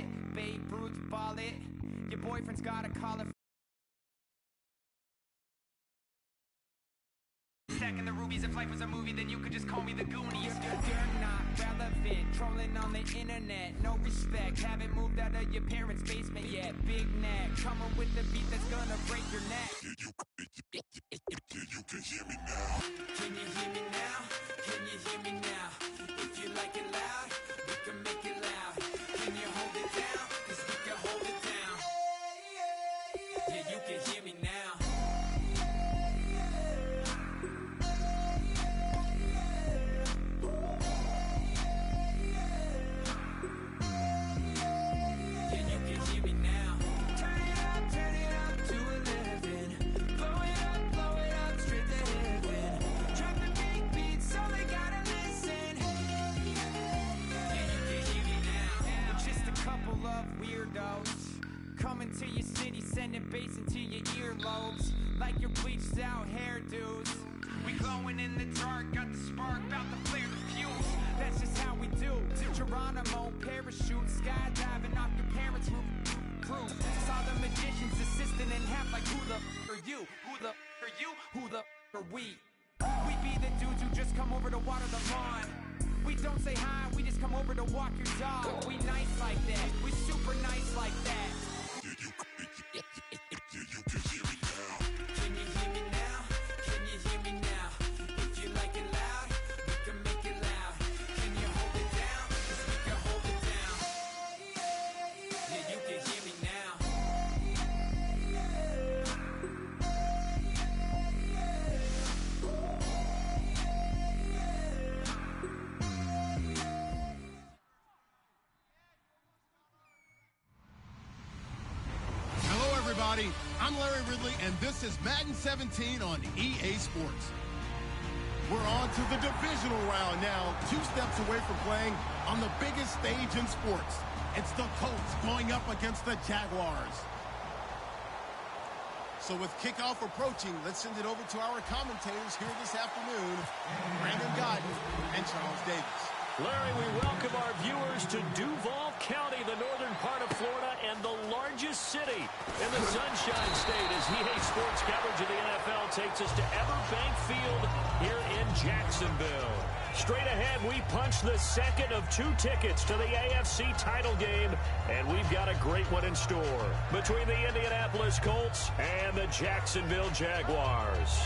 it, Babe Ruth ball it. Your boyfriend's got a collar. Stacking the rubies. If life was a movie, then you could just call me the Goonies. You're not relevant, trolling on the internet. No respect, haven't moved out of your parents' basement yet. Big neck, coming with the beat that's gonna break your neck. You can hear me now. Can you hear me now? Can you hear me now? If you like it loud, we can make it loud. Can you hold it down? 'Cause we can hold it down. Yeah, you can hear me now. Coming to your city, sending bass into your earlobes, like your bleached out hairdos. We glowing in the dark, got the spark, about to flare the fuse. That's just how we do. To Geronimo, parachute, skydiving off your parents' roof. Crew saw the magician's assistant in half, like who the are you? Who the are you? Who the are we? We be the dudes who just come over to water the lawn. We don't say hi, we just come over to walk your dog. We nice like that, we super nice like that. You can hear me now. Can you hear me now? Can you hear me now? If you like it loud, we can make it loud. Can you hold it down? 'Cause we can hold it down. Yeah, you can hear me now. Everybody, I'm Larry Ridley, and this is Madden 17 on EA Sports. We're on to the divisional round now, 2 steps away from playing on the biggest stage in sports. It's the Colts going up against the Jaguars. So with kickoff approaching, let's send it over to our commentators here this afternoon, Brandon Godden and Charles Davis. Larry, we welcome our viewers to Duval County, the northern part of Florida, and the largest city in the Sunshine State as EA Sports coverage of the NFL takes us to Everbank Field here in Jacksonville. Straight ahead, we punch the second of 2 tickets to the AFC title game, and we've got a great one in store between the Indianapolis Colts and the Jacksonville Jaguars.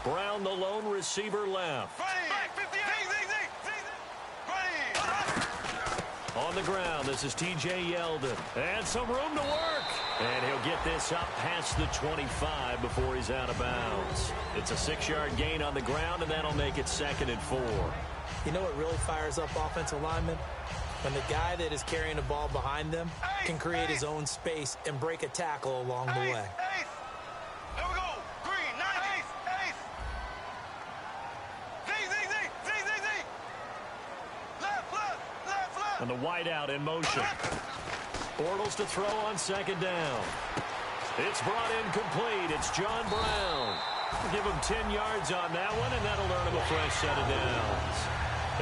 Brown, the lone receiver, left. On the ground, this is T.J. Yeldon. And some room to work. And he'll get this up past the 25 before he's out of bounds. It's a 6-yard gain on the ground, and that'll make it 2nd and 4. You know what really fires up offensive linemen? When the guy that is carrying the ball behind them can create his own space and break a tackle along the way. And the wideout in motion. Bortles to throw on 2nd down. It's brought in complete. It's John Brown. Give him 10 yards on that one, and that'll earn him a fresh set of downs.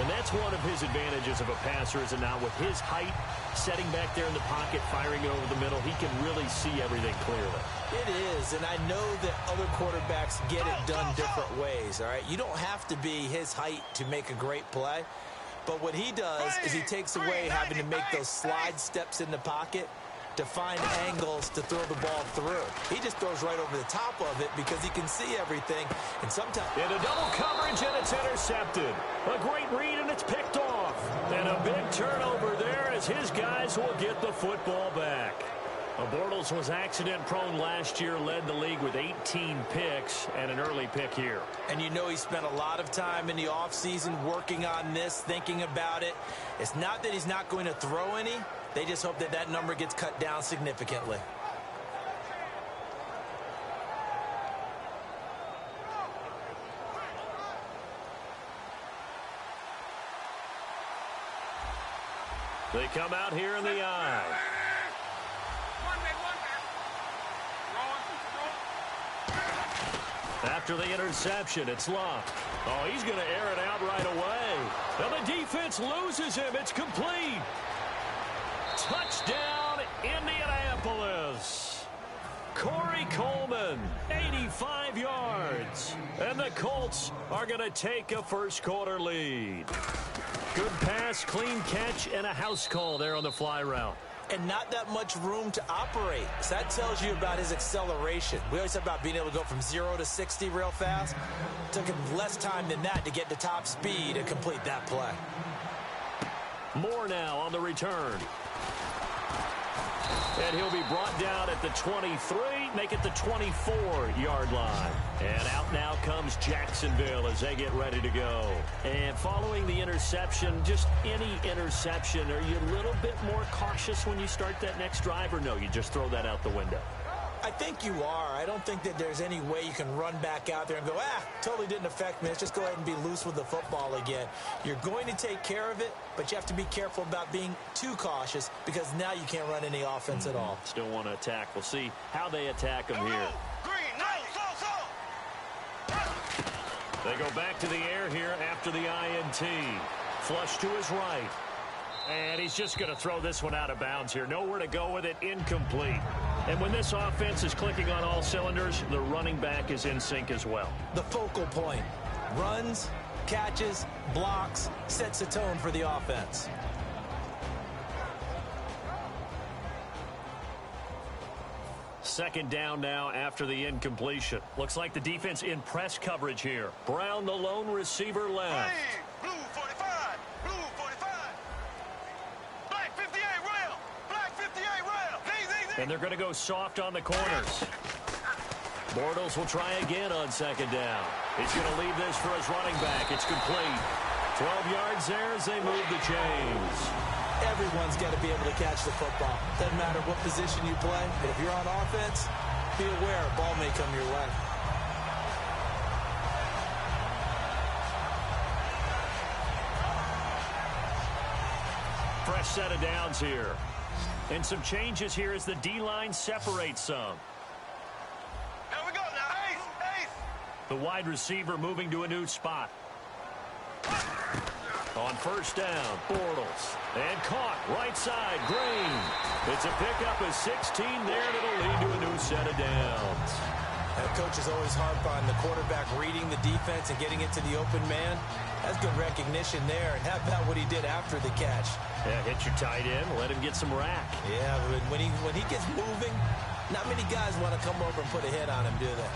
And that's one of his advantages of a passer, is it not? With his height, setting back there in the pocket, firing it over the middle, he can really see everything clearly. It is, and I know that other quarterbacks get it done different ways, all right? You don't have to be his height to make a great play. But what he does is he takes away having to make those slide steps in the pocket to find angles to throw the ball through. He just throws right over the top of it because he can see everything. And sometimes... In a double coverage, and it's intercepted. A great read, and it's picked off. And a big turnover there as his guys will get the football back. Bortles was accident-prone last year, led the league with 18 picks and an early pick here. And you know he spent a lot of time in the offseason working on this, thinking about it. It's not that he's not going to throw any, They just hope that that number gets cut down significantly. They come out here in the eye. After the interception, it's Luck. Oh, he's going to air it out right away. And the defense loses him. It's complete. Touchdown, Indianapolis. Corey Coleman, 85 yards. And the Colts are going to take a first-quarter lead. Good pass, clean catch, and a house call there on the fly route. And not that much room to operate. So that tells you about his acceleration. We always talk about being able to go from 0 to 60 real fast. It took him less time than that to get to top speed and complete that play. More now on the return. And he'll be brought down at the 23, make it the 24-yard line. And out now comes Jacksonville as they get ready to go. And following the interception, just any interception, are you a little bit more cautious when you start that next drive, or no, you just throw that out the window? I think you are. I don't think that there's any way you can run back out there and go, totally didn't affect me. Let's just go ahead and be loose with the football again. You're going to take care of it, but you have to be careful about being too cautious because now you can't run any offense at all. Still want to attack. We'll see how they attack him here. They go back to the air here after the INT. Flush to his right. And he's just going to throw this one out of bounds here. Nowhere to go with it. Incomplete. And when this offense is clicking on all cylinders, the running back is in sync as well. The focal point. Runs, catches, blocks, sets a tone for the offense. Second down now after the incompletion. Looks like the defense in press coverage here. Brown, the lone receiver, left. Blue 45. Blue 45. Black 58 rail. Black 58 rail. And they're going to go soft on the corners. Bortles will try again on second down. He's going to leave this for his running back. It's complete. 12 yards there as they move the chains. Everyone's got to be able to catch the football. Doesn't matter what position you play, but if you're on offense, be aware a ball may come your way. Fresh set of downs here. And some changes here as the D-line separates some. Here we go now. Ace. The wide receiver moving to a new spot. On first down, Bortles. And caught, right side, Green. It's a pickup of 16 there, and it'll lead to a new set of downs. That coach is always harp on the quarterback reading the defense and getting it to the open man. That's good recognition there. And how about what he did after the catch? Yeah, hit your tight end, let him get some rack. Yeah, but when he gets moving, not many guys want to come over and put a hit on him, do they?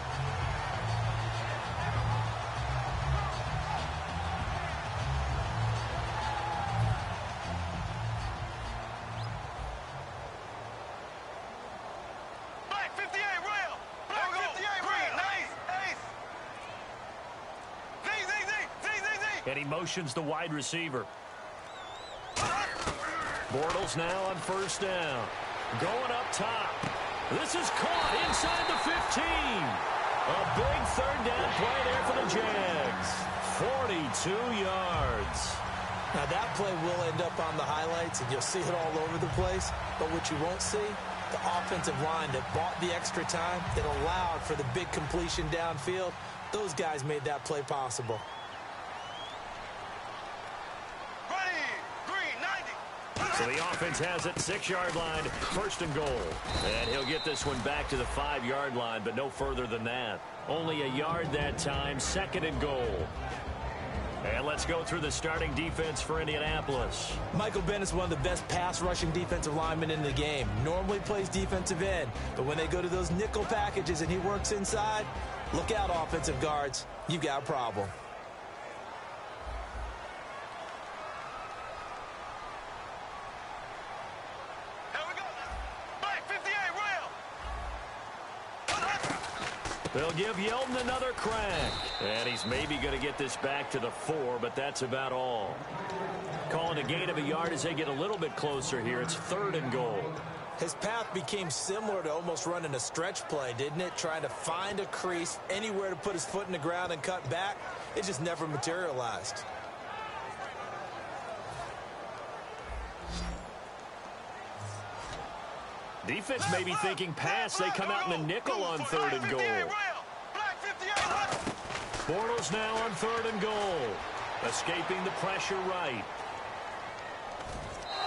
And he motions the wide receiver. Bortles now on first down. Going up top. This is caught inside the 15. A big third down play there for the Jags. 42 yards. Now that play will end up on the highlights, and you'll see it all over the place. But what you won't see, the offensive line that bought the extra time, that allowed for the big completion downfield, those guys made that play possible. So the offense has it, 6-yard line, first and goal. And he'll get this one back to the 5-yard line, but no further than that. Only a yard that time, second and goal. And let's go through the starting defense for Indianapolis. Michael Bennett's one of the best pass-rushing defensive linemen in the game. Normally plays defensive end, but when they go to those nickel packages and he works inside, look out, offensive guards. You've got a problem. They'll give Yeldon another crack. And he's maybe going to get this back to the 4, but that's about all. Calling a gain of a yard as they get a little bit closer here. It's 3rd and goal. His path became similar to almost running a stretch play, didn't it? Trying to find a crease, anywhere to put his foot in the ground and cut back. It just never materialized. Defense may be thinking pass. They come out in the nickel on 3rd and goal. Bortles now on 3rd and goal. Escaping the pressure right.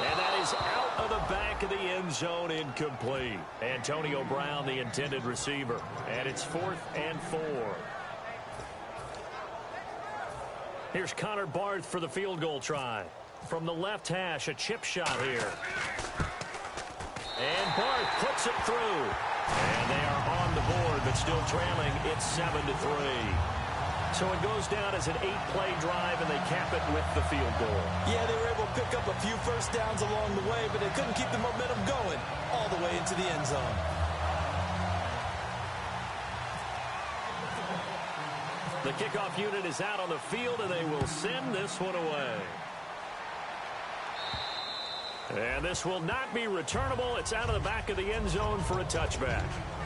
And that is out of the back of the end zone, incomplete. Antonio Brown, the intended receiver. And it's 4th and 4. Here's Connor Barth for the field goal try. From the left hash, a chip shot here. And Barth puts it through. And they are on the board, but still trailing. It's 7-3. So it goes down as an 8-play drive, and they cap it with the field goal. Yeah, they were able to pick up a few first downs along the way, but they couldn't keep the momentum going all the way into the end zone. The kickoff unit is out on the field, and they will send this one away. And this will not be returnable. It's out of the back of the end zone for a touchback.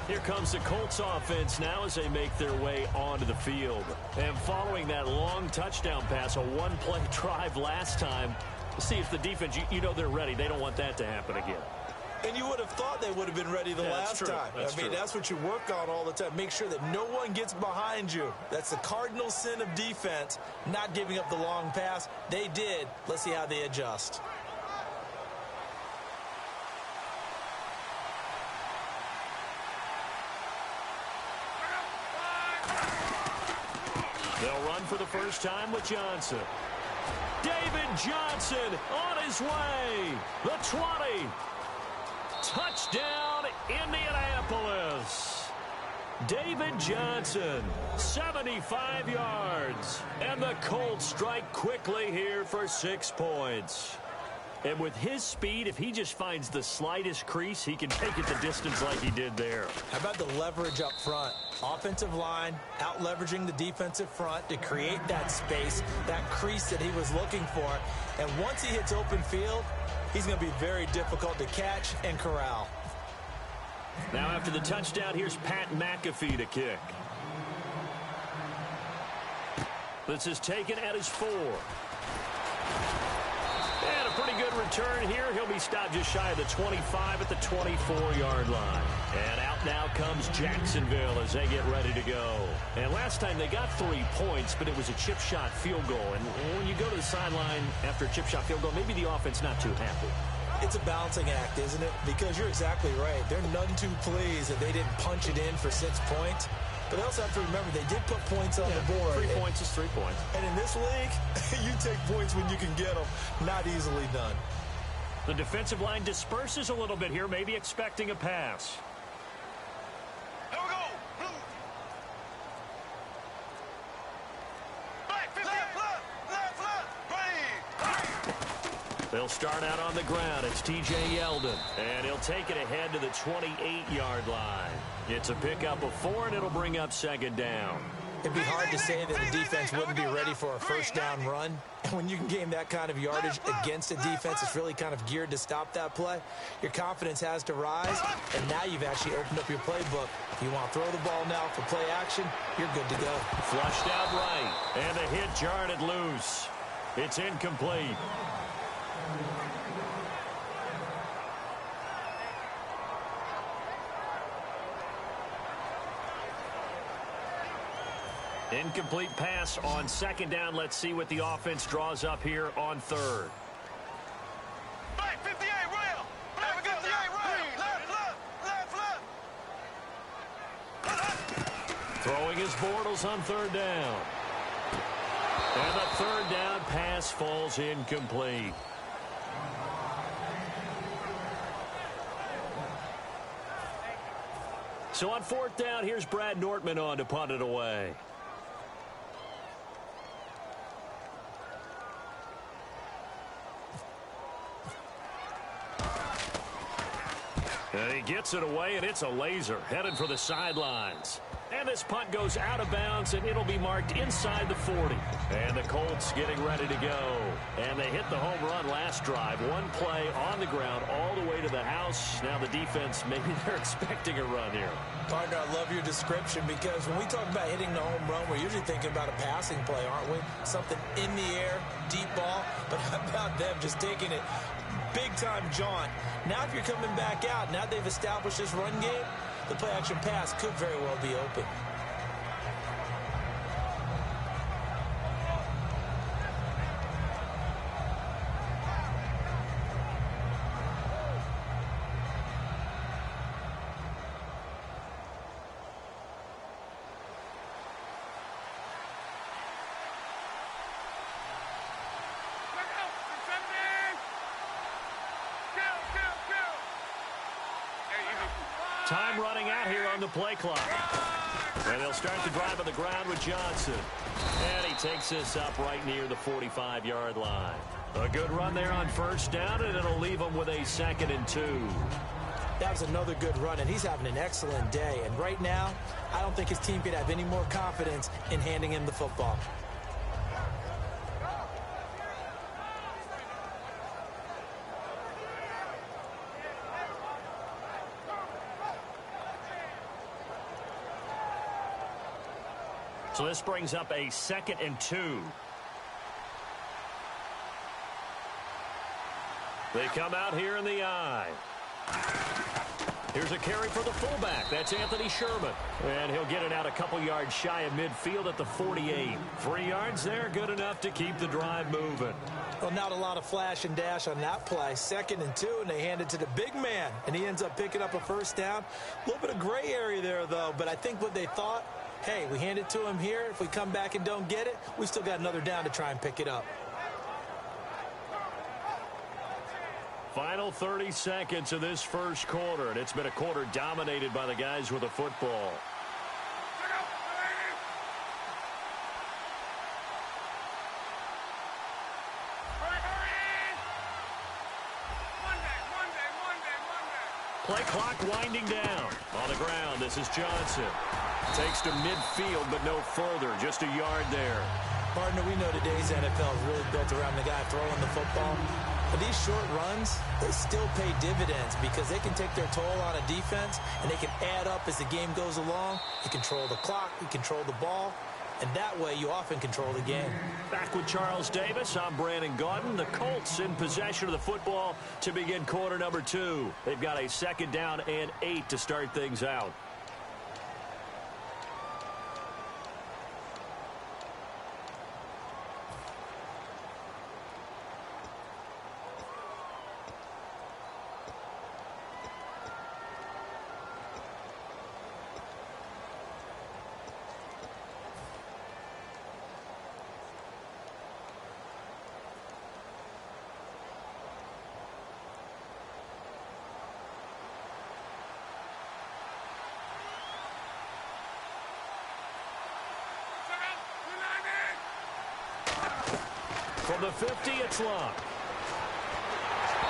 Here comes the Colts offense now as they make their way onto the field. And following that long touchdown pass, a one-play drive last time, see if the defense, you know they're ready. They don't want that to happen again. And you would have thought they would have been ready the last time. That's what you work on all the time. Make sure that no one gets behind you. That's the cardinal sin of defense, not giving up the long pass. They did. Let's see how they adjust. They'll run for the first time with Johnson. David Johnson on his way. The 20. Touchdown, Indianapolis. David Johnson, 75 yards. And the Colts strike quickly here for 6 points. And with his speed, if he just finds the slightest crease, he can take it the distance like he did there. How about the leverage up front? Offensive line out-leveraging the defensive front to create that space, that crease that he was looking for. And once he hits open field, he's going to be very difficult to catch and corral. Now after the touchdown, here's Pat McAfee to kick. This is taken at his 4. And a pretty good return here. He'll be stopped just shy of the 25 at the 24-yard line. And out now comes Jacksonville as they get ready to go. And last time they got 3 points, but it was a chip shot field goal. And when you go to the sideline after a chip shot field goal, maybe the offense not too happy. It's a balancing act, isn't it? Because you're exactly right. They're none too pleased that they didn't punch it in for 6 points. But they also have to remember they did put points on the board. 3 points is 3 points. And in this league, you take points when you can get them. Not easily done. The defensive line disperses a little bit here, maybe expecting a pass. Here we go. Blue. Black 58. Left, right. They'll start out on the ground. It's T.J. Yeldon. And he'll take it ahead to the 28-yard line. It's a pickup of 4, and it'll bring up 2nd down. It'd be hard to say that the defense wouldn't be ready for a first down run. And when you can gain that kind of yardage against a defense that's really kind of geared to stop that play, your confidence has to rise. And now you've actually opened up your playbook. If you want to throw the ball now for play action, you're good to go. Flushed out right. And the hit jarred it loose. It's incomplete. Incomplete pass on 2nd down. Let's see what the offense draws up here on 3rd. Black 58, rail. Black 58, rail. Left. Throwing his Bortles on 3rd down. And the 3rd down pass falls incomplete. So on 4th down, here's Brad Nortman on to punt it away. And he gets it away, and it's a laser headed for the sidelines. And this punt goes out of bounds, and it'll be marked inside the 40. And the Colts getting ready to go. And they hit the home run last drive. One play on the ground all the way to the house. Now the defense, maybe they're expecting a run here. Partner, I love your description because when we talk about hitting the home run, we're usually thinking about a passing play, aren't we? Something in the air, deep ball. But how about them just taking it big-time jaunt? Now if you're coming back out, now they've established this run game, the play-action pass could very well be open. Time running out here on the play clock. And they'll start the drive on the ground with Johnson. And he takes this up right near the 45-yard line. A good run there on first down, and it'll leave him with a 2nd and 2. That was another good run, and he's having an excellent day. And right now, I don't think his team could have any more confidence in handing him the football. So this brings up a 2nd and 2. They come out here in the I. Here's a carry for the fullback. That's Anthony Sherman. And he'll get it out a couple yards shy of midfield at the 48. 3 yards there, good enough to keep the drive moving. Well, not a lot of flash and dash on that play. 2nd and 2, and they hand it to the big man. And he ends up picking up a first down. A little bit of gray area there, though. But I think what they thought, hey, we hand it to him here. If we come back and don't get it, we still got another down to try and pick it up. Final 30 seconds of this first quarter, and it's been a quarter dominated by the guys with the football. Play clock winding down. On the ground, this is Johnson. Takes to midfield, but no further. Just a yard there. Partner, we know today's NFL is really built around the guy throwing the football. But these short runs, they still pay dividends because they can take their toll on a defense, and they can add up as the game goes along. You control the clock, you control the ball, and that way you often control the game. Back with Charles Davis, I'm Brandon Gaudin. The Colts in possession of the football to begin quarter number 2. They've got a 2nd down and 8 to start things out. From the 50, it's Long.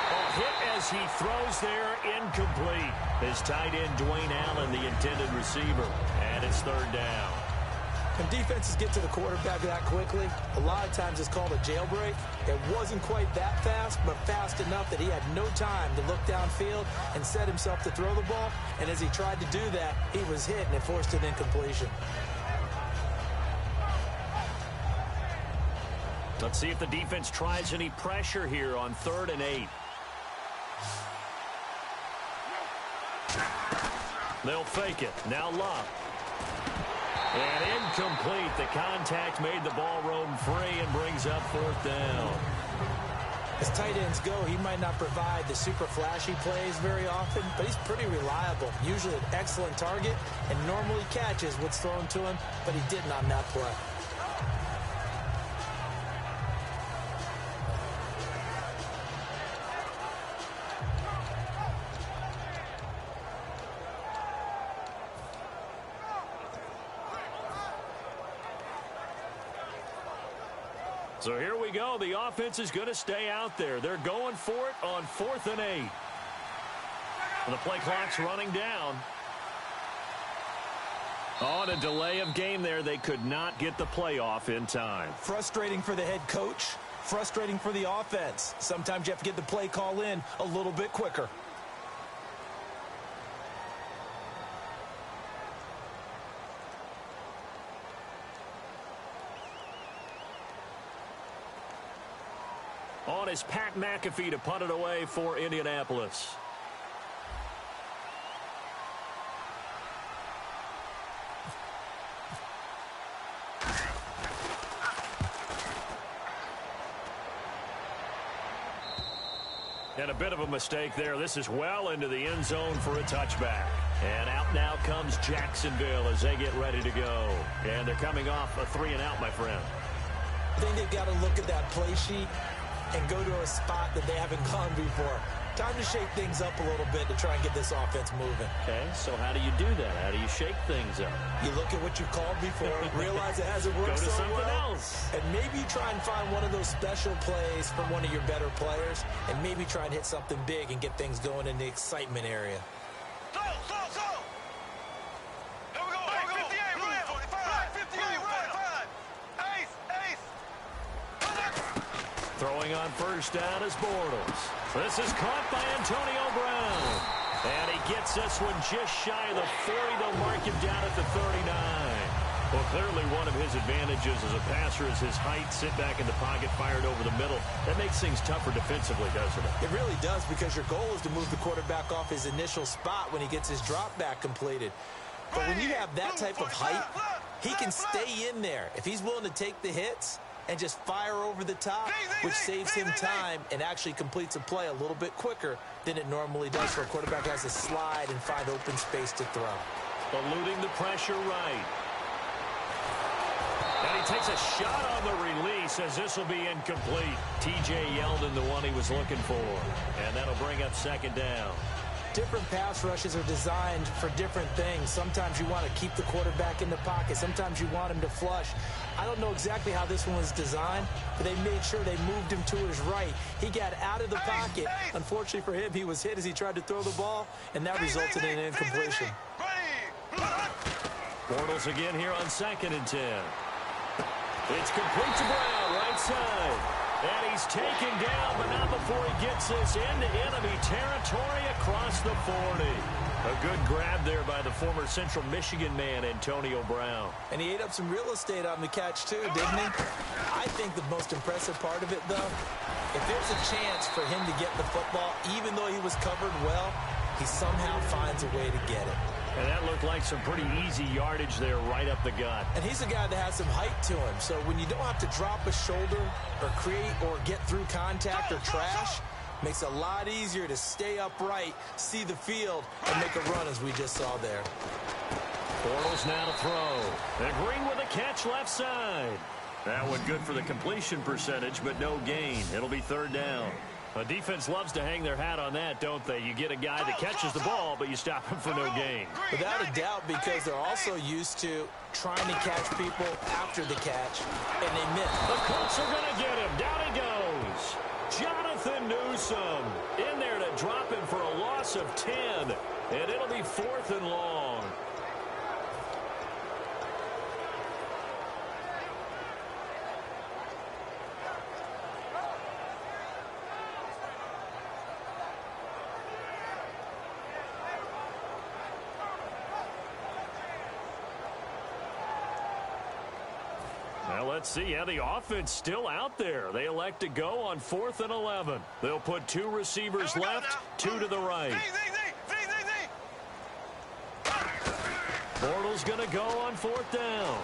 A hit as he throws there, incomplete. His tight end, Dwayne Allen, the intended receiver. And it's 3rd down. When defenses get to the quarterback that quickly, a lot of times it's called a jailbreak. It wasn't quite that fast, but fast enough that he had no time to look downfield and set himself to throw the ball. And as he tried to do that, he was hit, and it forced an incompletion. Let's see if the defense tries any pressure here on 3rd and 8. They'll fake it. Now Love. And incomplete. The contact made the ball roam free and brings up 4th down. As tight ends go, he might not provide the super flashy plays very often, but he's pretty reliable. Usually an excellent target and normally catches what's thrown to him, but he didn't on that play. So here we go. The offense is going to stay out there. They're going for it on 4th and 8. And the play clock's running down. On a delay of game there, they could not get the playoff in time. Frustrating for the head coach. Frustrating for the offense. Sometimes you have to get the play call in a little bit quicker. On is Pat McAfee to punt it away for Indianapolis. And a bit of a mistake there. This is well into the end zone for a touchback. And out now comes Jacksonville as they get ready to go. And they're coming off a 3-and-out, my friend. I think they've got to look at that play sheet and go to a spot that they haven't gone before. Time to shake things up a little bit to try and get this offense moving. Okay, so how do you do that? How do you shake things up? You look at what you called before, realize it hasn't worked so well. Go to something else. And maybe try and find one of those special plays from one of your better players, and maybe try and hit something big and get things going in the excitement area. Slow. Here we go. Black 58, Ryan. 45. Black 58, Ryan. Ace. Throwing on first down is Bortles. This is caught by Antonio Brown. And he gets this one just shy of the 40. They'll mark him down at the 39. Well, clearly one of his advantages as a passer is his height. Sit back in the pocket, fired over the middle. That makes things tougher defensively, doesn't it? It really does, because your goal is to move the quarterback off his initial spot when he gets his drop back completed. But when you have that type of height, he can stay in there. If he's willing to take the hits and just fire over the top, which saves him time and actually completes a play a little bit quicker than it normally does, so a quarterback has to slide and find open space to throw. Eluding the pressure right. And he takes a shot on the release as this will be incomplete. T.J. Yeldon, the one he was looking for. And that'll bring up second down. Different pass rushes are designed for different things. Sometimes you want to keep the quarterback in the pocket. Sometimes you want him to flush. I don't know exactly how this one was designed, but they made sure they moved him to his right. He got out of the pocket. Unfortunately for him, he was hit as he tried to throw the ball, and that resulted in an incompletion. Bortles again here on 2nd and 10. It's complete to Brown, right side. And he's taken down, but not before he gets this into enemy territory across the 40. A good grab there by the former Central Michigan man, Antonio Brown. And he ate up some real estate on the catch, too, didn't he? I think the most impressive part of it, though, if there's a chance for him to get the football, even though he was covered well, he somehow finds a way to get it. And that looked like some pretty easy yardage there right up the gut. And he's a guy that has some height to him. So when you don't have to drop a shoulder or create or get through contact or trash, makes it a lot easier to stay upright, see the field, and make a run as we just saw there. Bortles now to throw. And Green with a catch left side. That one good for the completion percentage, but no gain. It'll be 3rd down. A defense loves to hang their hat on that, don't they? You get a guy that catches the ball, but you stop him for no gain. Without a doubt, because they're also used to trying to catch people after the catch, and they miss. The Colts are going to get him. Down he goes. Jonathan Newsom in there to drop him for a loss of 10, and it'll be 4th and long. Well, let's see. Yeah, the offense still out there. They elect to go on 4th and 11. They'll put 2 receivers left, 2 to the right. Bortles going to go on 4th down.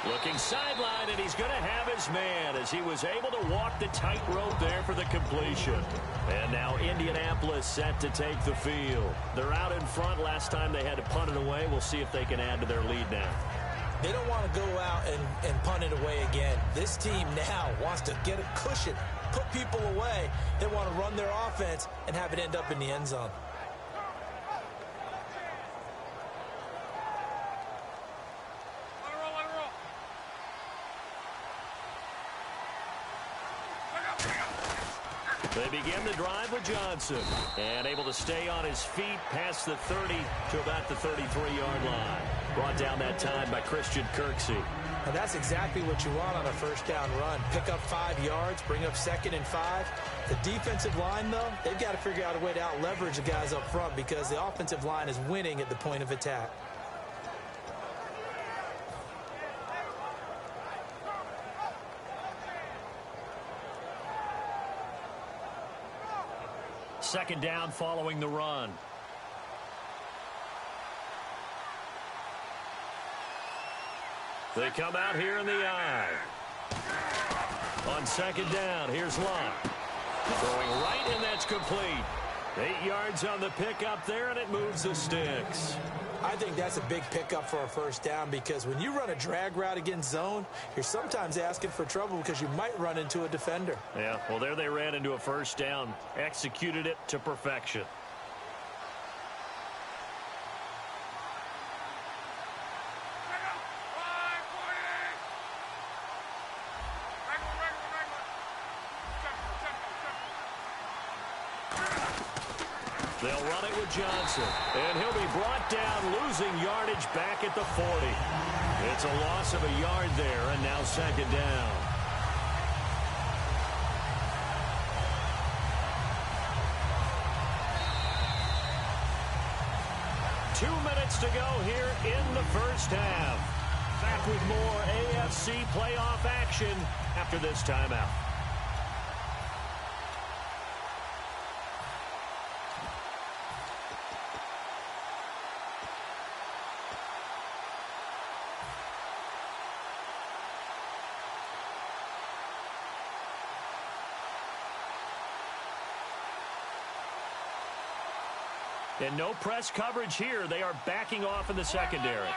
Looking sideline, and he's going to have his man as he was able to walk the tightrope there for the completion. And now Indianapolis set to take the field. They're out in front. Last time they had to punt it away. We'll see if they can add to their lead now. They don't want to go out and punt it away again. This team now wants to get a cushion, put people away. They want to run their offense and have it end up in the end zone. They begin the drive with Johnson, and able to stay on his feet past the 30 to about the 33-yard line. Brought down that time by Christian Kirksey. And that's exactly what you want on a first down run. Pick up 5 yards, bring up 2nd and 5. The defensive line, though, they've got to figure out a way to out-leverage the guys up front because the offensive line is winning at the point of attack. Second down following the run. They come out here in the eye. On second down, here's Locke. Throwing right, and that's complete. 8 yards on the pickup there, and it moves the sticks. I think that's a big pickup for a first down because when you run a drag route against zone, you're sometimes asking for trouble because you might run into a defender. Yeah, well, there they ran into a first down. Executed it to perfection. They'll run it with Johnson, and he'll be brought down, losing yardage back at the 40. It's a loss of a yard there, and now second down. Two minutes to go here in the first half. Back with more AFC playoff action after this timeout. And no press coverage here. They are backing off in the secondary.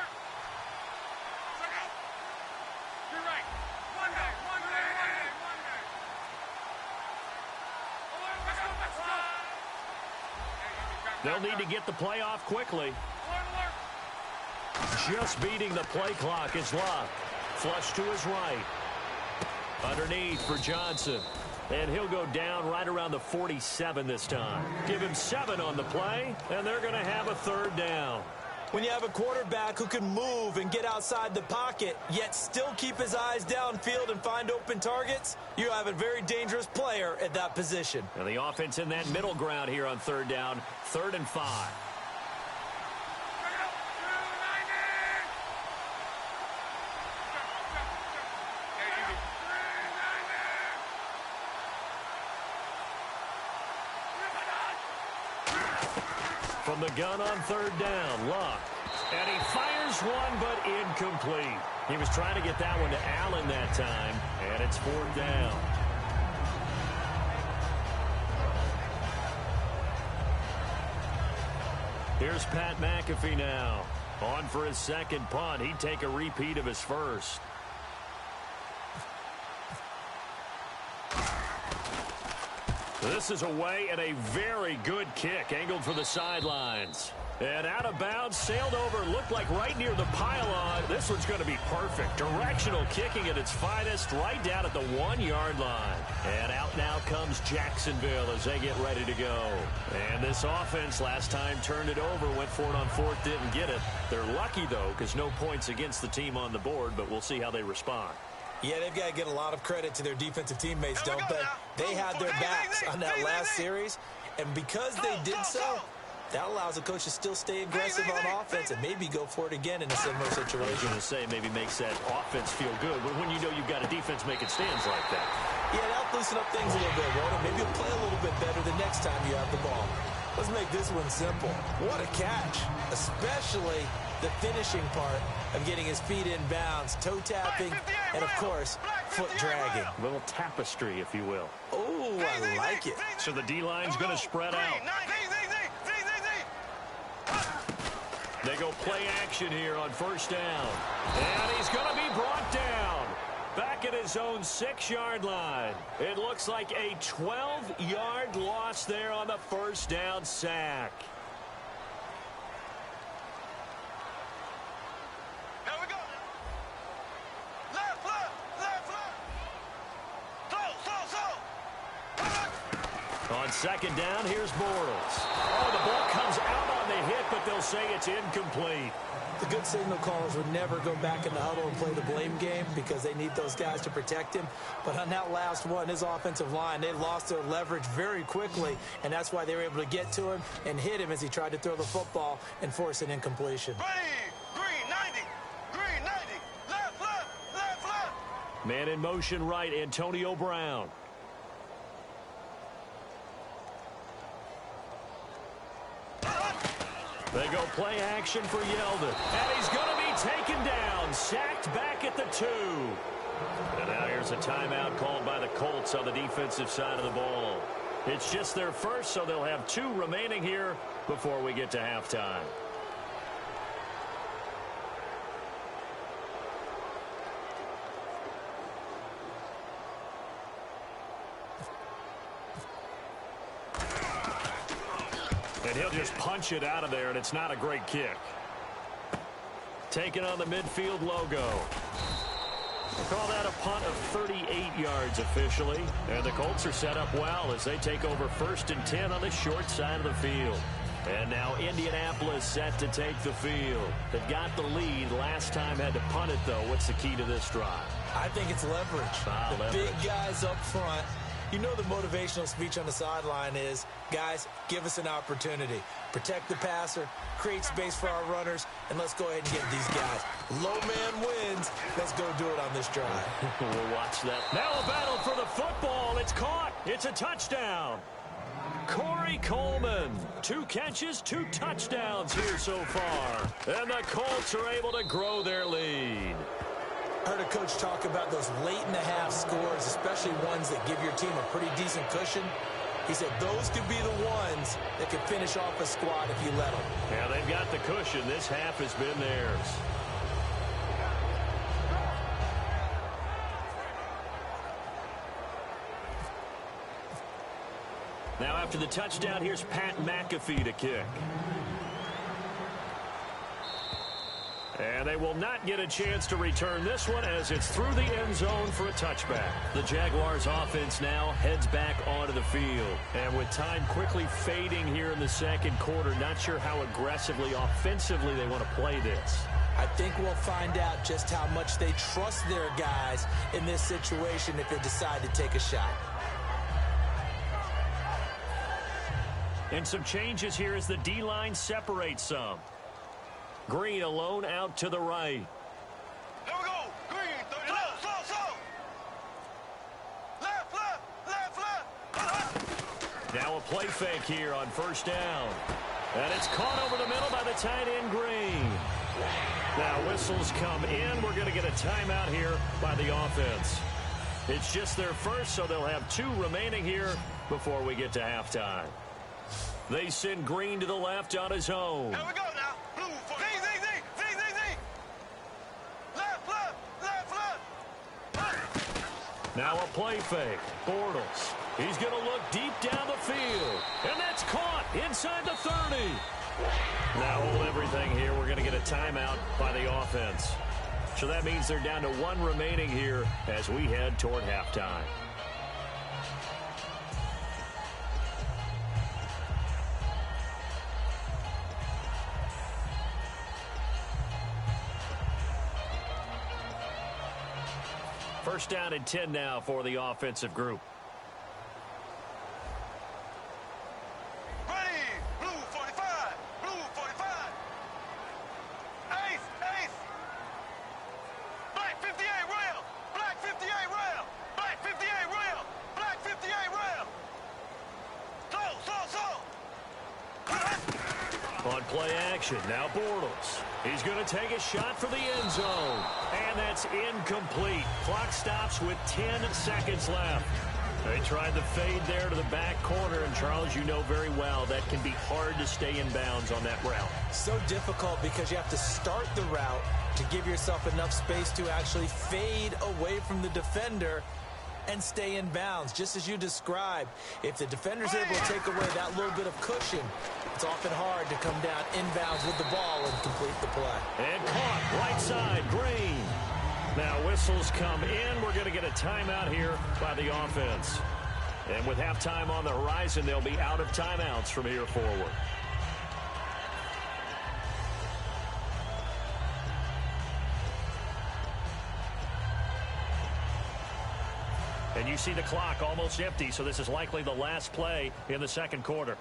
They'll need to get the play off quickly. Just beating the play clock is Locke. Flush to his right. Underneath for Johnson. And he'll go down right around the 47 this time. Give him 7 on the play, and they're going to have a third down. When you have a quarterback who can move and get outside the pocket, yet still keep his eyes downfield and find open targets, you have a very dangerous player at that position. And the offense in that middle ground here on third down, 3rd and 5. From the gun on third down, Locke. And he fires one, but incomplete. He was trying to get that one to Allen that time, and it's 4th down. Here's Pat McAfee now. On for his second punt. He'd take a repeat of his first. This is away and a very good kick, angled for the sidelines. And out of bounds, sailed over, looked like right near the pylon. This one's going to be perfect. Directional kicking at its finest, right down at the 1-yard line. And out now comes Jacksonville as they get ready to go. And this offense last time turned it over, went for it on 4th, didn't get it. They're lucky, though, because no points against the team on the board, but we'll see how they respond. Yeah, they've got to get a lot of credit to their defensive teammates, don't they? They had their backs on that last series, and because they did so, that allows the coach to still stay aggressive on offense and maybe go for it again in a similar situation. I was going to say maybe makes that offense feel good, but when you know you've got a defense making stands like that. Yeah, that'll loosen up things a little bit, won't it? Maybe you'll play a little bit better the next time you have the ball. Let's make this one simple. What a catch, especially the finishing part of getting his feet in bounds, toe tapping, and, of course, foot dragging. A little tapestry, if you will. Oh, I like it. So the D-line's going to spread out. They go play action here on first down. And he's going to be brought down. Back at his own 6-yard line. It looks like a 12-yard loss there on the first down sack. Here we go. Left, left, left, left. Slow. On second down, here's Bortles. Oh, the ball comes out on the hit, but they'll say it's incomplete. The good signal callers would never go back in the huddle and play the blame game because they need those guys to protect him. But on that last one, his offensive line, they lost their leverage very quickly, and that's why they were able to get to him and hit him as he tried to throw the football and force an incompletion. Green 90. Green 90. Left, left, left, left. Man in motion right, Antonio Brown. They go play action for Yeldon. And he's going to be taken down. Sacked back at the 2. And now here's a timeout called by the Colts on the defensive side of the ball. It's just their first, so they'll have 2 remaining here before we get to halftime. And he'll just punch it out of there, and it's not a great kick. Taking on the midfield logo. Call that a punt of 38 yards officially. And the Colts are set up well as they take over 1st and 10 on the short side of the field. And now Indianapolis set to take the field. They've got the lead. Last time had to punt it, though. What's the key to this drive? I think it's leverage. The big guys up front. You know the motivational speech on the sideline is, guys, give us an opportunity. Protect the passer, create space for our runners, and let's go ahead and get these guys. Low man wins. Let's go do it on this drive. We'll watch that. Now a battle for the football. It's caught. It's a touchdown. Corey Coleman. 2 catches, 2 touchdowns here so far. And the Colts are able to grow their lead. I heard a coach talk about those late-in-the-half scores, especially ones that give your team a pretty decent cushion. He said those could be the ones that could finish off a squad if you let them. Yeah, they've got the cushion. This half has been theirs. Now after the touchdown, here's Pat McAfee to kick. And they will not get a chance to return this one as it's through the end zone for a touchback. The Jaguars offense now heads back onto the field. And with time quickly fading here in the second quarter, not sure how aggressively, offensively they want to play this. I think we'll find out just how much they trust their guys in this situation if they decide to take a shot. And some changes here as the D-line separates some. Green alone out to the right. Here we go. Green 30 left. So. Left, left, left, left. Now a play fake here on 1st down. And it's caught over the middle by the tight end Green. Now whistles come in. We're going to get a timeout here by the offense. It's just their first, so they'll have 2 remaining here before we get to halftime. They send Green to the left on his own. Here we go now. Blue 40. Z. Left. Now a play fake. Bortles. He's going to look deep down the field. And that's caught inside the 30. Now hold everything here. We're going to get a timeout by the offense. So that means they're down to 1 remaining here as we head toward halftime. First down and 10 now for the offensive group. Ready. Blue 45. Blue 45. Ace. Black 58 rail. Black 58 rail. Black 58 rail. Black 58 rail. So. On play action, now Bortles. He's going to take a shot for the end zone. And that's incomplete. Clock stops with 10 seconds left. They tried the fade there to the back corner, and Charles, you know very well that can be hard to stay in bounds on that route. So difficult because you have to start the route to give yourself enough space to actually fade away from the defender and stay in bounds, just as you described. If the defender's able to take away that little bit of cushion, it's often hard to come down inbounds with the ball and complete the play. And caught right side, Green. Now whistles come in. We're going to get a timeout here by the offense. And with halftime on the horizon, they'll be out of timeouts from here forward. And you see the clock almost empty, so this is likely the last play in the second quarter.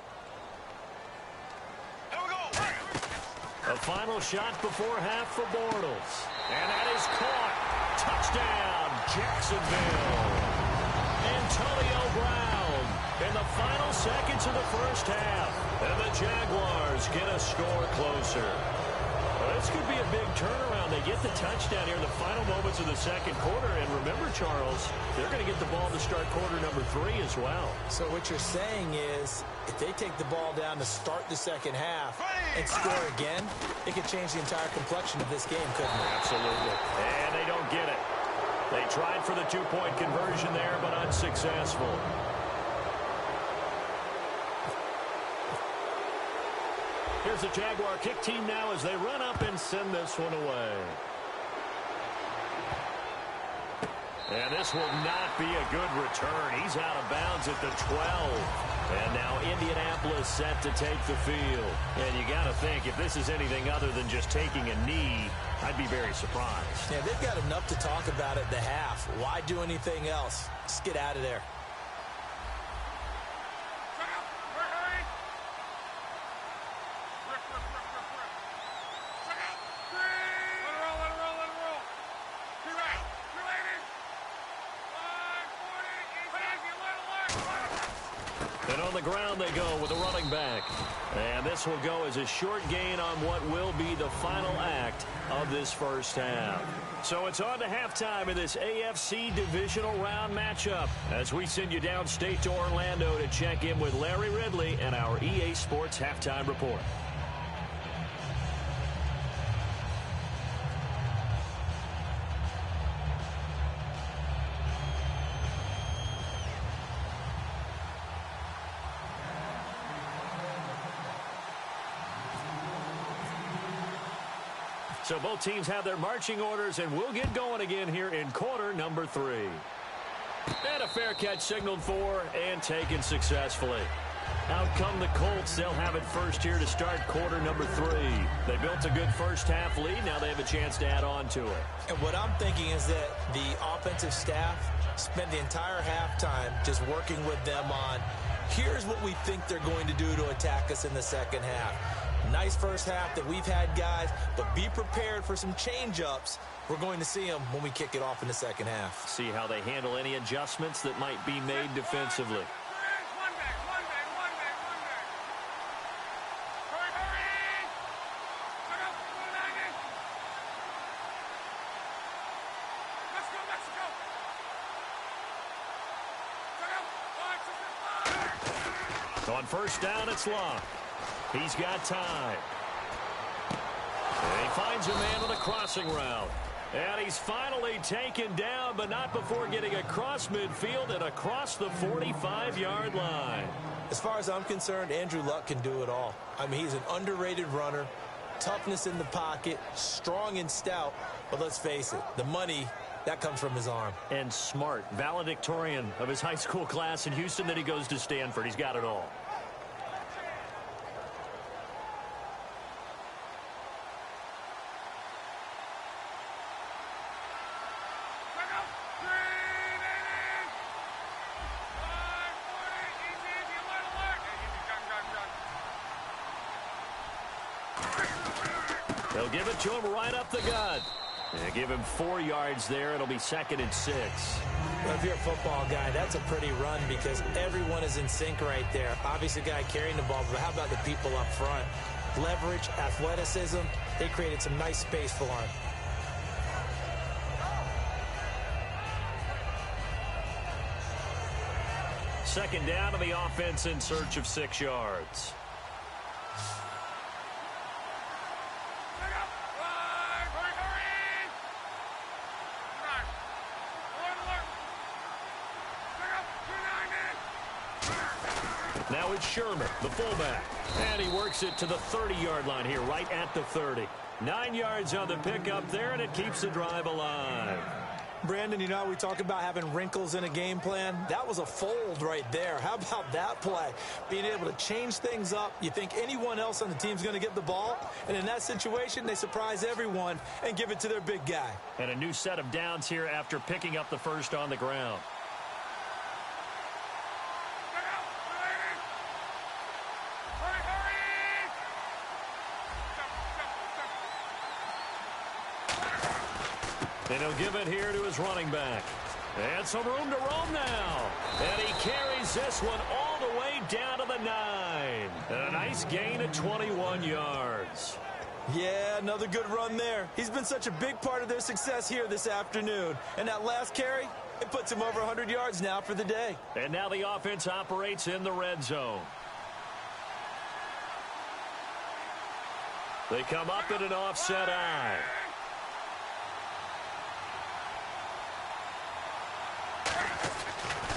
Here we go. A final shot before half for Bortles. And that is caught. Touchdown, Jacksonville. Antonio Brown in the final seconds of the first half. And the Jaguars get a score closer. Well, this could be a big turnaround. They get the touchdown here in the final moments of the second quarter. And remember, Charles, they're going to get the ball to start quarter number 3 as well. So what you're saying is if they take the ball down to start the second half and score again, it could change the entire complexion of this game, couldn't it? Absolutely. And they don't get it. They tried for the 2-point conversion there, but unsuccessful. Here's the Jaguar kick team now as they run up and send this one away. And this will not be a good return. He's out of bounds at the 12. And now Indianapolis set to take the field. And you got to think, if this is anything other than just taking a knee, I'd be very surprised. Yeah, they've got enough to talk about at the half. Why do anything else? Just get out of there. And on the ground they go with a running back. And this will go as a short gain on what will be the final act of this first half. So it's on to halftime in this AFC divisional round matchup as we send you downstate to Orlando to check in with Larry Ridley and our EA Sports Halftime Report. So both teams have their marching orders, and we'll get going again here in quarter number 3. And a fair catch signaled for and taken successfully. Out come the Colts. They'll have it first here to start quarter number 3. They built a good first half lead. Now they have a chance to add on to it. And what I'm thinking is that the offensive staff spent the entire halftime just working with them on, here's what we think they're going to do to attack us in the second half. Nice first half that we've had, guys, but be prepared for some change-ups. We're going to see them when we kick it off in the second half. See how they handle any adjustments that might be made defensively. On first down, it's Locke. He's got time. And he finds a man on a crossing route. And he's finally taken down, but not before getting across midfield and across the 45-yard line. As far as I'm concerned, Andrew Luck can do it all. I mean, he's an underrated runner, toughness in the pocket, strong and stout. But let's face it, the money, that comes from his arm. And smart, valedictorian of his high school class in Houston. Then he goes to Stanford. He's got it all. They'll give it to him right up the gut. They give him 4 yards there. It'll be 2nd and 6. Well, if you're a football guy, that's a pretty run because everyone is in sync right there. Obviously, the guy carrying the ball, but how about the people up front? Leverage, athleticism, they created some nice space for him. Second down to the offense in search of 6 yards. Now it's Sherman, the fullback. And he works it to the 30-yard line here, right at the 30. 9 yards on the pickup there, and it keeps the drive alive. Brandon, you know, we talk about having wrinkles in a game plan. That was a fold right there. How about that play? Being able to change things up. You think anyone else on the team's going to get the ball, and in that situation, they surprise everyone and give it to their big guy. And a new set of downs here after picking up the first on the ground. And he'll give it here to his running back. And some room to roam now. And he carries this one all the way down to the 9. And a nice gain of 21 yards. Yeah, another good run there. He's been such a big part of their success here this afternoon. And that last carry, it puts him over 100 yards now for the day. And now the offense operates in the red zone. They come up in an offset eye.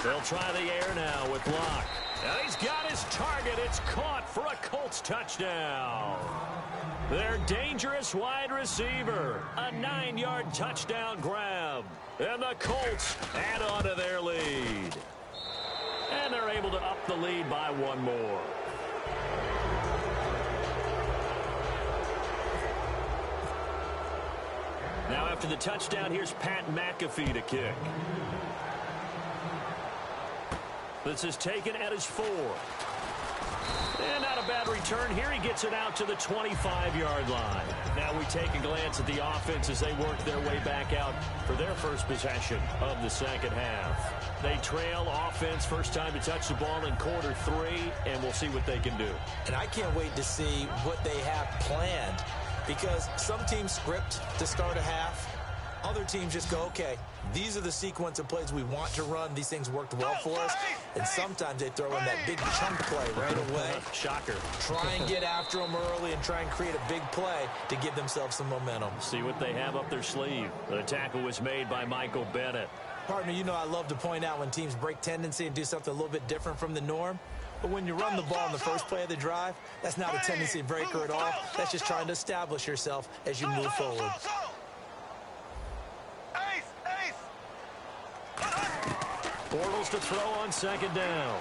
They'll try the air now with Locke. And he's got his target. It's caught for a Colts touchdown. Their dangerous wide receiver. A 9-yard touchdown grab. And the Colts add on to their lead. And they're able to up the lead by one more. Now after the touchdown, here's Pat McAfee to kick. This is taken at his 4. And not a bad return here. He gets it out to the 25-yard line. Now we take a glance at the offense as they work their way back out for their first possession of the second half. They trail offense, first time to touch the ball in quarter 3, and we'll see what they can do. And I can't wait to see what they have planned, because some teams script to start a half. Other teams just go, okay, these are the sequence of plays we want to run. These things worked well for us. And sometimes they throw in that big chunk play right away. Shocker. Try and get after them early and try and create a big play to give themselves some momentum. See what they have up their sleeve. The tackle was made by Michael Bennett. Partner, you know I love to point out when teams break tendency and do something a little bit different from the norm. But when you run the ball in the first play of the drive, that's not a tendency breaker at all. That's just trying to establish yourself as you move forward. Bortles to throw on second down.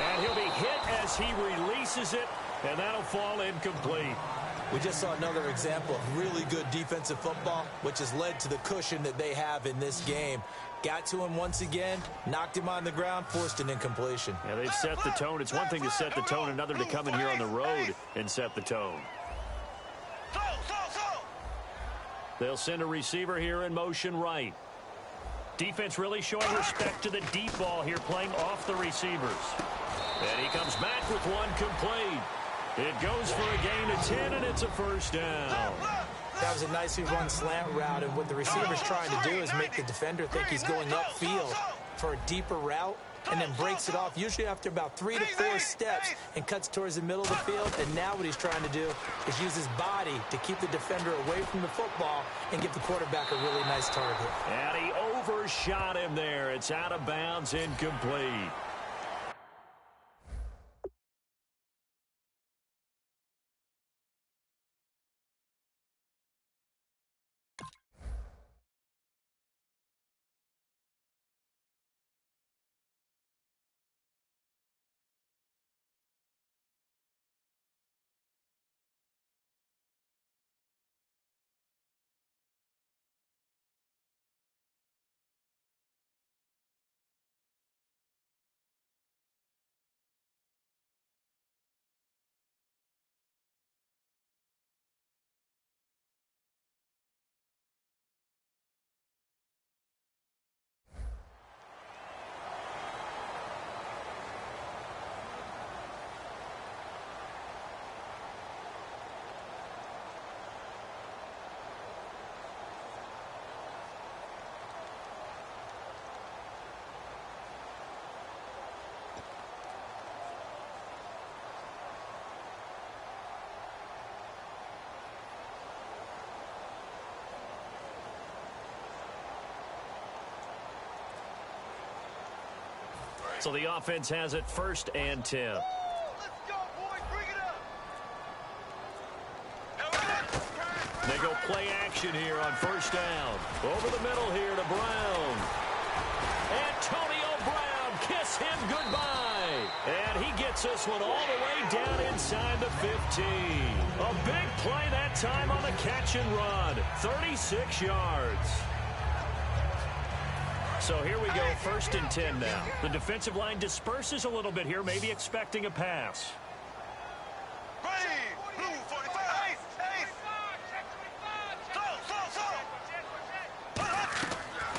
And he'll be hit as he releases it, and that'll fall incomplete. We just saw another example of really good defensive football, which has led to the cushion that they have in this game. Got to him once again, knocked him on the ground, forced an incompletion. Yeah, they've set the tone. It's one thing to set the tone, another to come in here on the road and set the tone. They'll send a receiver here in motion right. Defense really showing respect to the deep ball here, playing off the receivers. And he comes back with one complete. It goes for a gain of 10, and it's a first down. That was a nicely run slant route, and what the receiver's trying to do is make the defender think he's going upfield for a deeper route, and then breaks it off, usually after about 3 to 4 steps, and cuts towards the middle of the field. And now what he's trying to do is use his body to keep the defender away from the football and give the quarterback a really nice target. And he overshot him there. It's out of bounds, incomplete. So the offense has it 1st and 10. Let's go, boys. Bring it up. They go play action here on first down. Over the middle here to Brown. Antonio Brown, kiss him goodbye. And he gets this one all the way down inside the 15. A big play that time on the catch and run. 36 yards. So here we go, 1st and 10 now. The defensive line disperses a little bit here, maybe expecting a pass.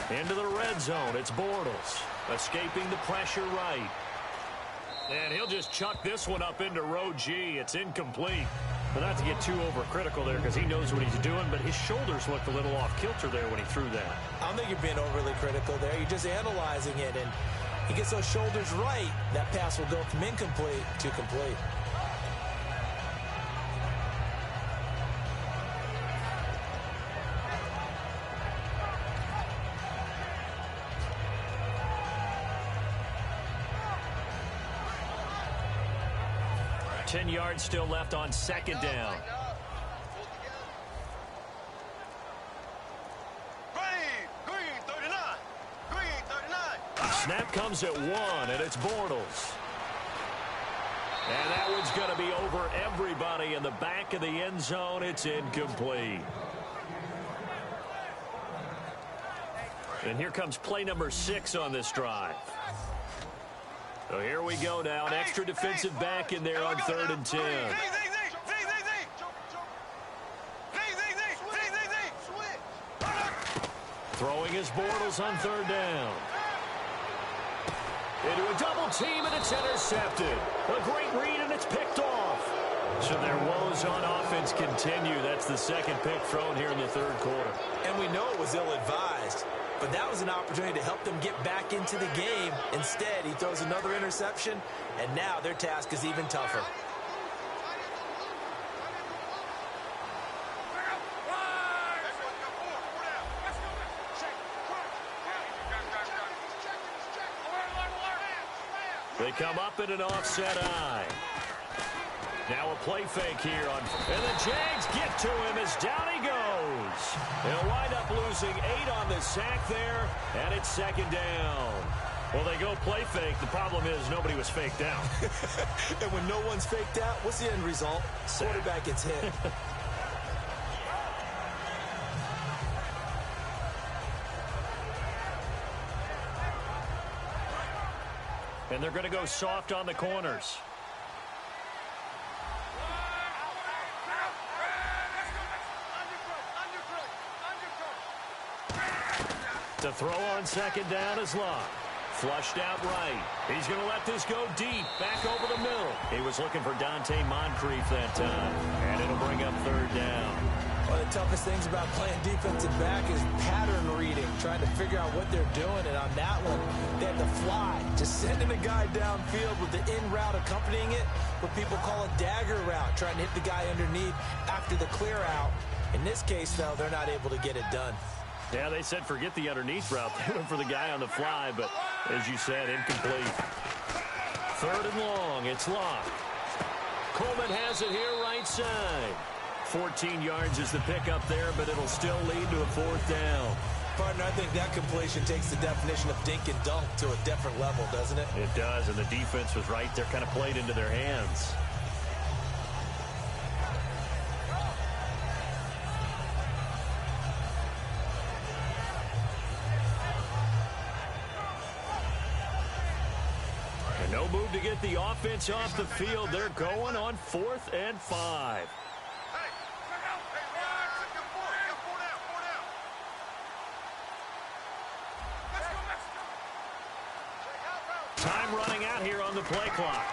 Into the red zone, it's Bortles. Escaping the pressure right. And he'll just chuck this one up into row G. It's incomplete. But not to get too overcritical there because he knows what he's doing, but his shoulders looked a little off kilter there when he threw that. I don't think you're being overly critical there. You're just analyzing it, and he gets those shoulders right. That pass will go from incomplete to complete. Ten yards still left on 2nd down. Snap comes at 1, and it's Bortles. And that one's going to be over everybody in the back of the end zone. It's incomplete. And here comes play number 6 on this drive. So here we go now. An extra defensive back in there on 3rd and 10. Throwing his Bortles on 3rd down. Into a double team, and it's intercepted. A great read, and it's picked off. So their woes on offense continue. That's the 2nd pick thrown here in the 3rd quarter. And we know it was ill-advised. But that was an opportunity to help them get back into the game. Instead, he throws another interception, and now their task is even tougher. They come up in an offset eye. Now a play fake here. And the Jags get to him as down he goes. They'll wind up losing 8 on the sack there, and it's 2nd down. Well, they go play fake. The problem is nobody was faked out. And when no one's faked out, what's the end result? Quarterback gets hit. And they're going to go soft on the corners. To throw on 2nd down is Love. Flushed out right. He's going to let this go deep. Back over the middle. He was looking for Dante Moncrief that time. And it'll bring up 3rd down. One of the toughest things about playing defensive back is pattern reading, trying to figure out what they're doing. And on that one, they had to fly, just sending a guy downfield with the in route accompanying it, what people call a dagger route, trying to hit the guy underneath after the clear out. In this case, though, they're not able to get it done. Yeah, they said forget the underneath route. They went for the guy on the fly, but as you said, incomplete. 3rd and long, it's Locke. Coleman has it here right side. 14 yards is the pickup there, but it'll still lead to a 4th down. Partner, I think that completion takes the definition of dink and dunk to a different level, doesn't it? It does, and the defense was right there, kind of played into their hands. And no move to get the offense off the field. They're going on 4th and 5. Time running out here on the play clock.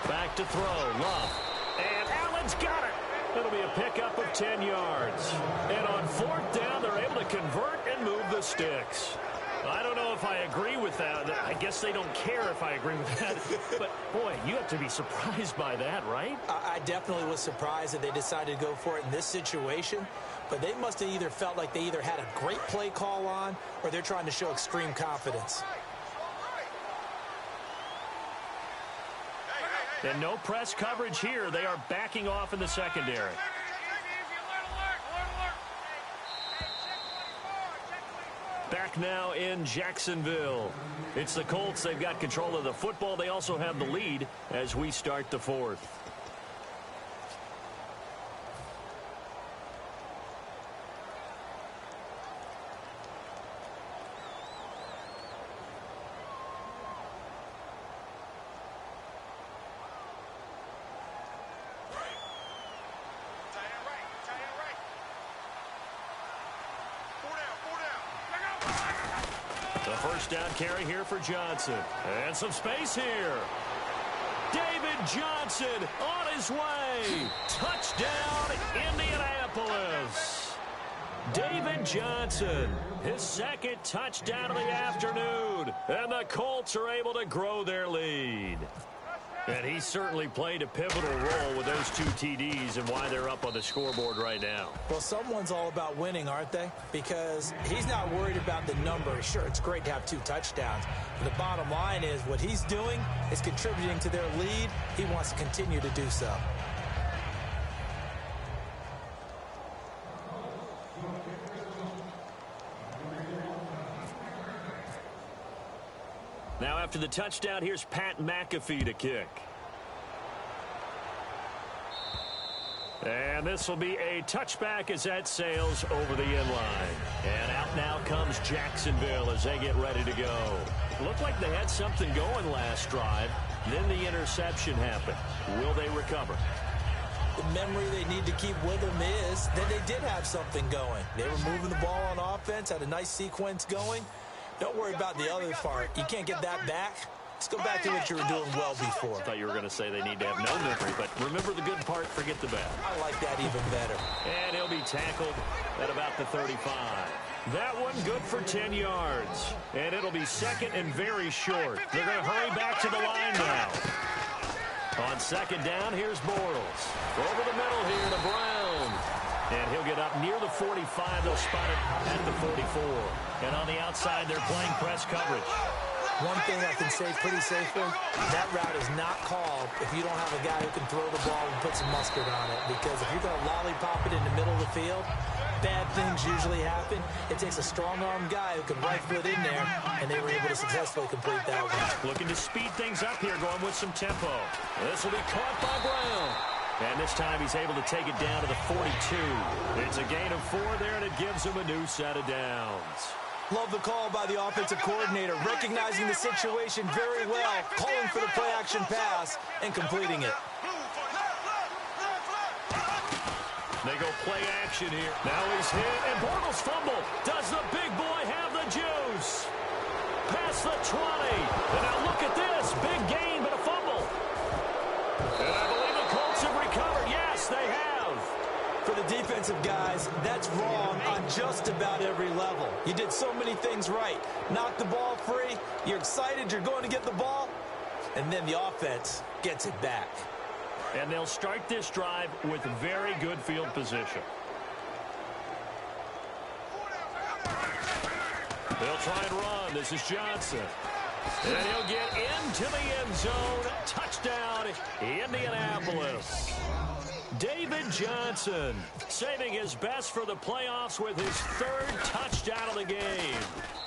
Back to throw. Love. And Allen's got it. It'll be a pickup of 10 yards. And on 4th down, they're able to convert and move the sticks. I don't know if I agree with that. I guess they don't care if I agree with that. But, boy, you have to be surprised by that, right? I definitely was surprised that they decided to go for it in this situation. But they must have either felt like they either had a great play call on or they're trying to show extreme confidence. And no press coverage here. They are backing off in the secondary. now in Jacksonville. It's the Colts. They've got control of the football. They also have the lead as we start the fourth. The first down carry here for Johnson. And some space here. David Johnson on his way. Touchdown, Indianapolis. David Johnson, his second touchdown of the afternoon. And the Colts are able to grow their lead. And he certainly played a pivotal role with those 2 TDs and why they're up on the scoreboard right now. Well, someone's all about winning, aren't they? Because he's not worried about the number. Sure, it's great to have 2 touchdowns. But the bottom line is what he's doing is contributing to their lead. He wants to continue to do so. Now after the touchdown, here's Pat McAfee to kick. And this will be a touchback as that sails over the inline. And out now comes Jacksonville as they get ready to go. Looked like they had something going last drive. Then the interception happened. Will they recover? The memory they need to keep with them is that they did have something going. They were moving the ball on offense, had a nice sequence going. Don't worry about the other part. You can't get that back. Let's go back to what you were doing well before. I thought you were going to say they need to have no memory, but remember the good part, forget the bad. I like that even better. And he'll be tackled at about the 35. That one good for 10 yards. And it'll be second and very short. They're going to hurry back to the line now. On second down, here's Bortles. Over the middle here to Brown. And he'll get up near the 45. They'll spot it at the 44. And on the outside, they're playing press coverage. One thing I can say pretty safely, that route is not called if you don't have a guy who can throw the ball and put some mustard on it. Because if you're going to lollipop it in the middle of the field, bad things usually happen. It takes a strong-armed guy who can rifle it in there, and they were able to successfully complete that one. Looking to speed things up here, going with some tempo. This will be caught by Brown. And this time he's able to take it down to the 42. It's a gain of 4 there, and it gives him a new set of downs. Love the call by the offensive coordinator, recognizing the situation very well, calling for the play-action pass, and completing it. They go play action here. Now he's hit, and Bortles fumble. Does the big boy have the juice? Past the 20. And now look at this. Big gain, but a fumble. And I believe the Colts have recovered. Yes, they have. For the defensive guys, that's wrong on just about every level. You did so many things right. Knock the ball free. You're excited you're going to get the ball. And then the offense gets it back. And they'll start this drive with very good field position. They'll try and run. This is Johnson. And he'll get into the end zone. Touchdown, Indianapolis. David Johnson saving his best for the playoffs with his 3rd touchdown of the game.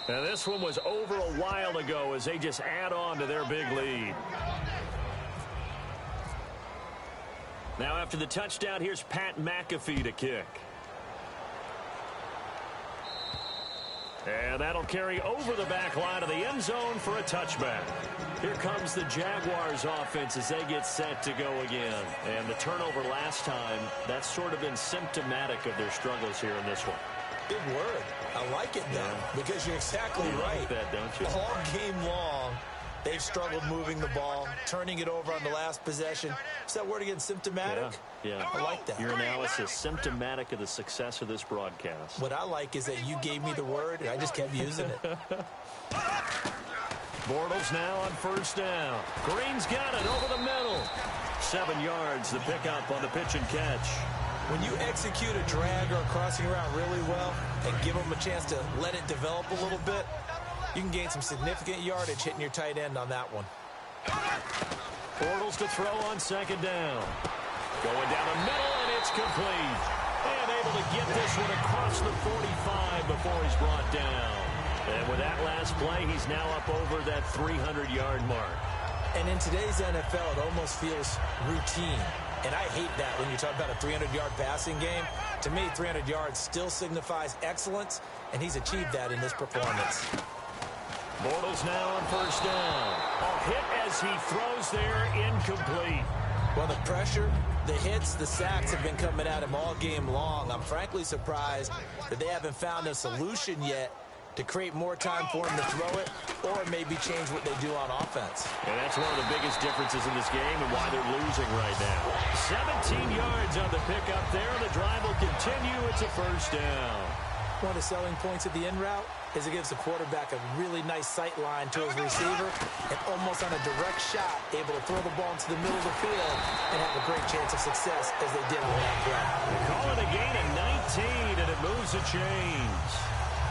And this one was over a while ago as they just add on to their big lead. Now after the touchdown, here's Pat McAfee to kick. And that'll carry over the back line of the end zone for a touchback. Here comes the Jaguars offense as they get set to go again. And the turnover last time, that's sort of been symptomatic of their struggles here in this one. Big word. I like it, though, because you're exactly right. Like that, don't you? All game long, they've struggled moving the ball, turning it over on the last possession. Is that word again, symptomatic? Yeah. I like that. Your analysis, symptomatic of the success of this broadcast. What I like is that you gave me the word, and I just kept using it. Bortles now on first down. Green's got it over the middle. 7 yards, the pickup on the pitch and catch. When you execute a drag or a crossing route really well and give them a chance to let it develop a little bit, you can gain some significant yardage hitting your tight end on that one. Bortles to throw on second down. Going down the middle, and it's complete. And able to get this one across the 45 before he's brought down. And with that last play, he's now up over that 300-yard mark. And in today's NFL, it almost feels routine. And I hate that when you talk about a 300-yard passing game. To me, 300 yards still signifies excellence, and he's achieved that in this performance. Bortles now on first down. A hit as he throws there, incomplete. Well, the pressure, the hits, the sacks have been coming at him all game long. I'm frankly surprised that they haven't found a solution yet to create more time for him to throw it or maybe change what they do on offense. And that's one of the biggest differences in this game and why they're losing right now. 17 yards on the pickup there. The drive will continue. It's a first down. One of the selling points of the in route is it gives the quarterback a really nice sight line to his receiver and almost on a direct shot able to throw the ball into the middle of the field and have a great chance of success as they did on that play. They call it a gain of 19 and it moves the chains.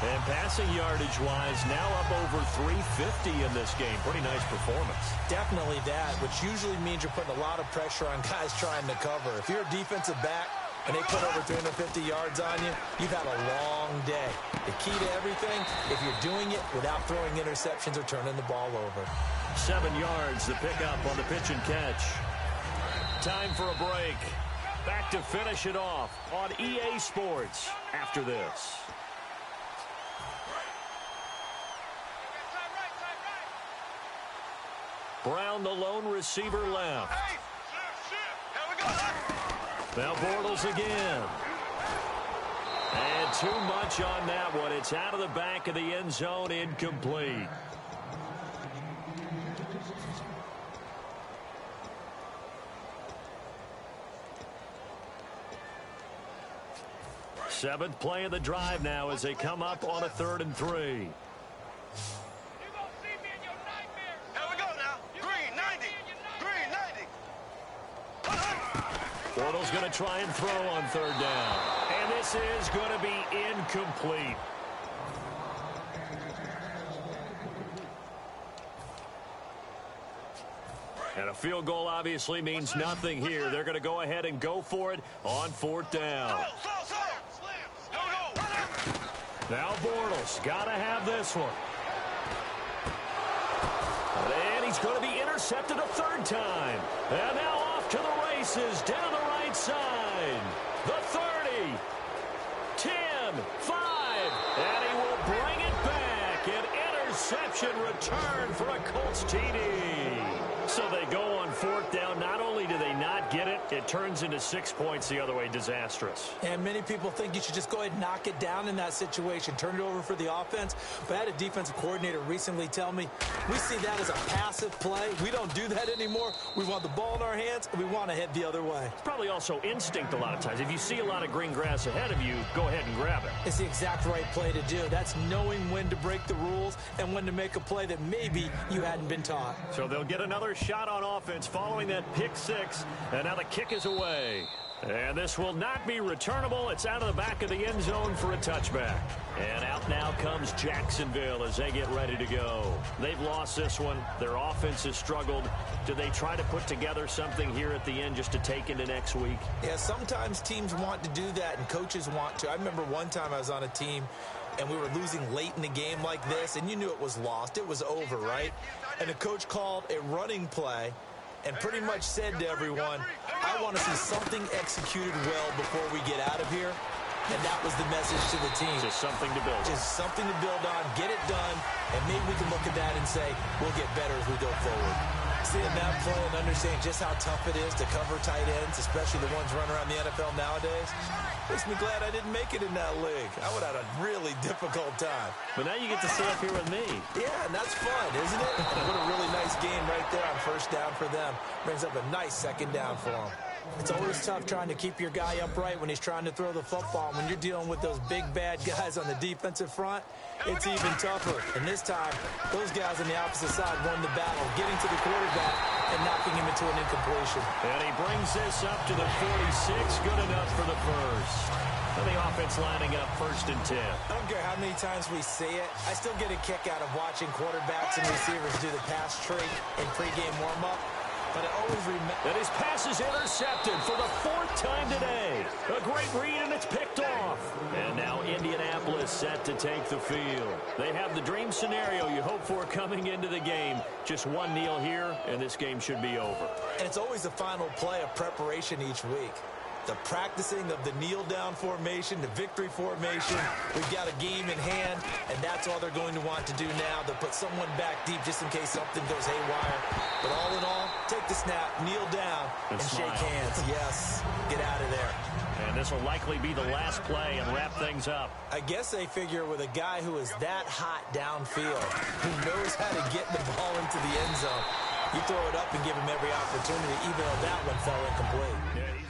And passing yardage-wise, now up over 350 in this game. Pretty nice performance. Definitely that, which usually means you're putting a lot of pressure on guys trying to cover. If you're a defensive back and they put over 350 yards on you, you've had a long day. The key to everything, if you're doing it without throwing interceptions or turning the ball over. 7 yards, the pickup on the pitch and catch. Time for a break. Back to finish it off on EA Sports after this. Brown, the lone receiver, left. Now Bortles again. And too much on that one. It's out of the back of the end zone, incomplete. Seventh play of the drive now as they come up on a 3rd and 3. Bortles going to try and throw on 3rd down. And this is going to be incomplete. And a field goal obviously means nothing here. They're going to go ahead and go for it on 4th down. Now Bortles got to have this one. And he's going to be intercepted a 3rd time. And now off to the races down the right side. The 30, 10, 5, and he will bring it back. An interception return for a Colts TD. So they go on 4th down. Not only do they not get it, it turns into 6 points the other way. Disastrous. And many people think you should just go ahead and knock it down in that situation. Turn it over for the offense. But I had a defensive coordinator recently tell me, we see that as a passive play. We don't do that anymore. We want the ball in our hands, and we want to head the other way. It's probably also instinct a lot of times. If you see a lot of green grass ahead of you, go ahead and grab it. It's the exact right play to do. That's knowing when to break the rules and when to make a play that maybe you hadn't been taught. So they'll get another shot on offense following that pick 6, and now the kick is away. And this will not be returnable. It's out of the back of the end zone for a touchback. And out now comes Jacksonville as they get ready to go. They've lost this one. Their offense has struggled. Do they try to put together something here at the end just to take into next week? Yeah, sometimes teams want to do that and coaches want to. I remember one time I was on a team and we were losing late in the game like this, and you knew it was lost. It was over, right? And the coach called a running play and pretty much said to everyone, I want to see something executed well before we get out of here. And that was the message to the team. Just something to build on. Just something to build on, get it done, and maybe we can look at that and say, we'll get better as we go forward. Seeing that play and understanding just how tough it is to cover tight ends, especially the ones running around the NFL nowadays, makes me glad I didn't make it in that league. I would have had a really difficult time. But now you get to stay up here with me. Yeah, and that's fun, isn't it? What a really nice game right there on 1st down for them. Brings up a nice 2nd down for them. It's always tough trying to keep your guy upright when he's trying to throw the football. When you're dealing with those big, bad guys on the defensive front, it's even tougher. And this time, those guys on the opposite side won the battle, getting to the quarterback and knocking him into an incompletion. And he brings this up to the 46. Good enough for the first. And the offense lining up 1st and 10. I don't care how many times we say it. I still get a kick out of watching quarterbacks and receivers do the pass trick in pregame warm-up. But I always remember. And his pass is intercepted for the 4th time today. A great read, and it's picked off. And now Indianapolis set to take the field. They have the dream scenario you hope for coming into the game. Just one kneel here, and this game should be over. And it's always the final play of preparation each week. The practicing of the kneel-down formation, the victory formation. We've got a game in hand, and that's all they're going to want to do now. They'll put someone back deep just in case something goes haywire. But all in all, take the snap, kneel down, and shake hands. Yes, get out of there. And this will likely be the last play and wrap things up. I guess they figure with a guy who is that hot downfield, who knows how to get the ball into the end zone, you throw it up and give him every opportunity, even though that one fell incomplete. Yeah,